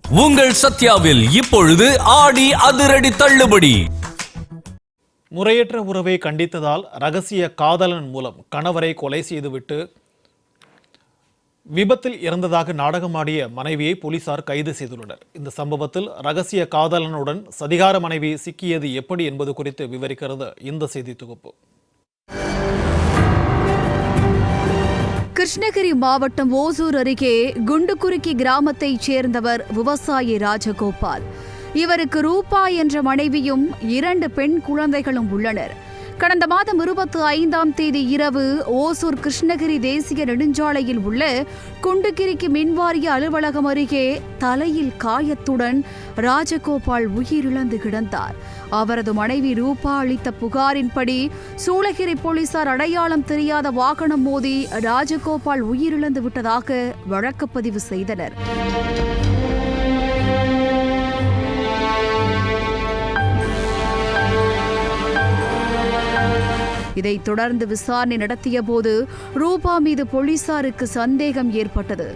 உங்கள் சத்யாவில் இப்பொழுது ஆடி அதிரடி தள்ளுபடி. முறையற்ற உறவை கண்டித்ததால் ரகசிய காதலன் மூலம் கணவரை கொலை செய்துவிட்டு விபத்தில் இறந்ததாக நாடகமாடிய மனைவியை போலீசார் கைது செய்துள்ளனர். இந்த சம்பவத்தில் ரகசிய காதலனுடன் சதிகார மனைவி சிக்கியது எப்படி என்பது குறித்து விவரிக்கிறது இந்த செய்தி தொகுப்பு. கிருஷ்ணகிரி மாவட்டம் ஓசூர் அருகே குண்டுகுறுக்கி கிராமத்தைச் சேர்ந்தவர் விவசாயி ராஜகோபால். இவருக்கு ரூபா என்ற மனைவியும் 2 பெண் குழந்தைகளும் உள்ளனர். கடந்த மாதம் 25ஆம் தேதி இரவு ஓசூர் கிருஷ்ணகிரி தேசிய நெடுஞ்சாலையில் உள்ள குண்டுகிரிக்கு மின்வாரிய அலுவலகம் அருகே தலையில் காயத்துடன் ராஜகோபால் உயிரிழந்து கிடந்தார். அவரது மனைவி ரூபா அளித்த புகாரின்படி சூளகிரி போலீசார் அடையாளம் தெரியாத வாகனம் மோதி ராஜகோபால் உயிரிழந்து விட்டதாக வழக்கு பதிவு செய்தனர். இதைத் தொடர்ந்து விசாரணை நடத்திய போது ரூபா மீது போலீசாருக்கு சந்தேகம் ஏற்பட்டது.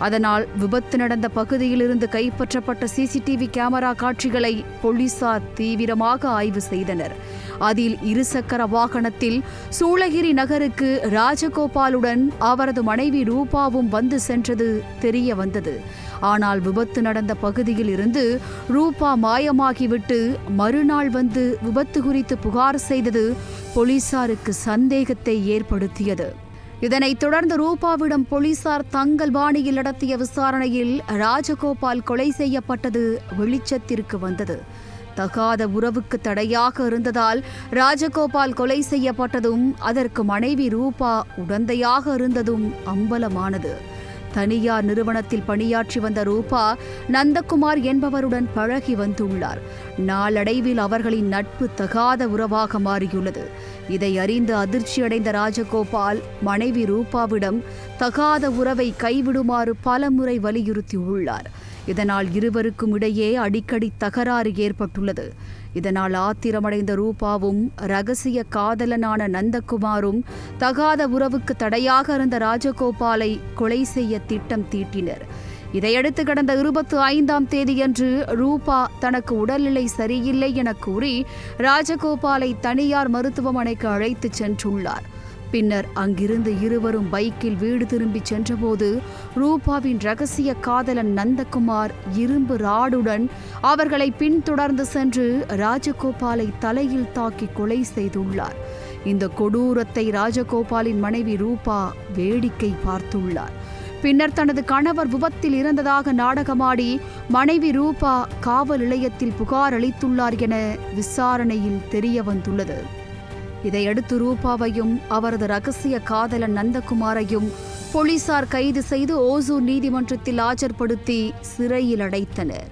அதனால் விபத்து நடந்த பகுதியிலிருந்து கைப்பற்றப்பட்ட சிசிடிவி கேமரா காட்சிகளை போலீசார் தீவிரமாக ஆய்வு செய்தனர். அதில் 2 சக்கர வாகனத்தில் சூளகிரி நகருக்கு ராஜகோபாலுடன் அவரது மனைவி ரூபாவும் வந்து சென்றது தெரிய வந்தது. ஆனால் விபத்து நடந்த பகுதியில் இருந்து ரூபா மாயமாகிவிட்டு மறுநாள் வந்து விபத்து குறித்து புகார் செய்தது போலீசாருக்கு சந்தேகத்தை ஏற்படுத்தியது. இதனைத் தொடர்ந்து ரூபாவிடம் போலீசார் தங்கள் பாணியில் நடத்திய விசாரணையில் ராஜகோபால் கொலை செய்யப்பட்டது வெளிச்சத்திற்கு வந்தது. தகாத உறவுக்கு தடையாக இருந்ததால் ராஜகோபால் கொலை செய்யப்பட்டதும் அதற்கு மனைவி ரூபா உடந்தையாக இருந்ததும் அம்பலமானது. தனியார் நிறுவனத்தில் பணியாற்றி வந்த ரூபா நந்தகுமார் என்பவருடன் பழகி வந்துள்ளார். நாளடைவில் அவர்களின் நட்பு தகாத உறவாக மாறியுள்ளது. இதை அறிந்து அதிர்ச்சியடைந்த ராஜகோபால் மனைவி ரூபாவிடம் தகாத உறவை கைவிடுமாறு பலமுறை வலியுறுத்தியுள்ளார். இதனால் இருவருக்கும் இடையே அடிக்கடி தகராறு ஏற்பட்டுள்ளது. இதனால் ஆத்திரமடைந்த ரூபாவும் ரகசிய காதலனான நந்தகுமாரும் தகாத உறவுக்கு தடையாக இருந்த ராஜகோபாலை கொலை செய்ய திட்டம் தீட்டினர். இதையடுத்து கடந்த 25ஆம் தேதியன்று ரூபா தனக்கு உடல்நிலை சரியில்லை என கூறி ராஜகோபாலை தனியார் மருத்துவமனைக்கு அழைத்துச் சென்றுள்ளார். பின்னர் அங்கிருந்து இருவரும் பைக்கில் வீடு திரும்பி சென்றபோது ரூபாவின் ரகசிய காதலன் நந்தகுமார் இரும்பு ராடுடன் அவர்களை பின்தொடர்ந்து சென்று ராஜகோபாலை தலையில் தாக்கி கொலை செய்துள்ளார். இந்த கொடூரத்தை ராஜகோபாலின் மனைவி ரூபா வேடிக்கை பார்த்துள்ளார். பின்னர் தனது கணவர் விபத்தில் இறந்ததாக நாடகமாடி மனைவி ரூபா காவல் நிலையத்தில் புகார் அளித்துள்ளார் என விசாரணையில் தெரிய வந்துள்ளது. இதையடுத்து ரூபாவையும் அவரது ரகசிய காதலன் நந்தகுமாரையும் போலீசார் கைது செய்து ஓசூர் நீதிமன்றத்தில் ஆஜர்படுத்தி சிறையில் அடைத்தனர்.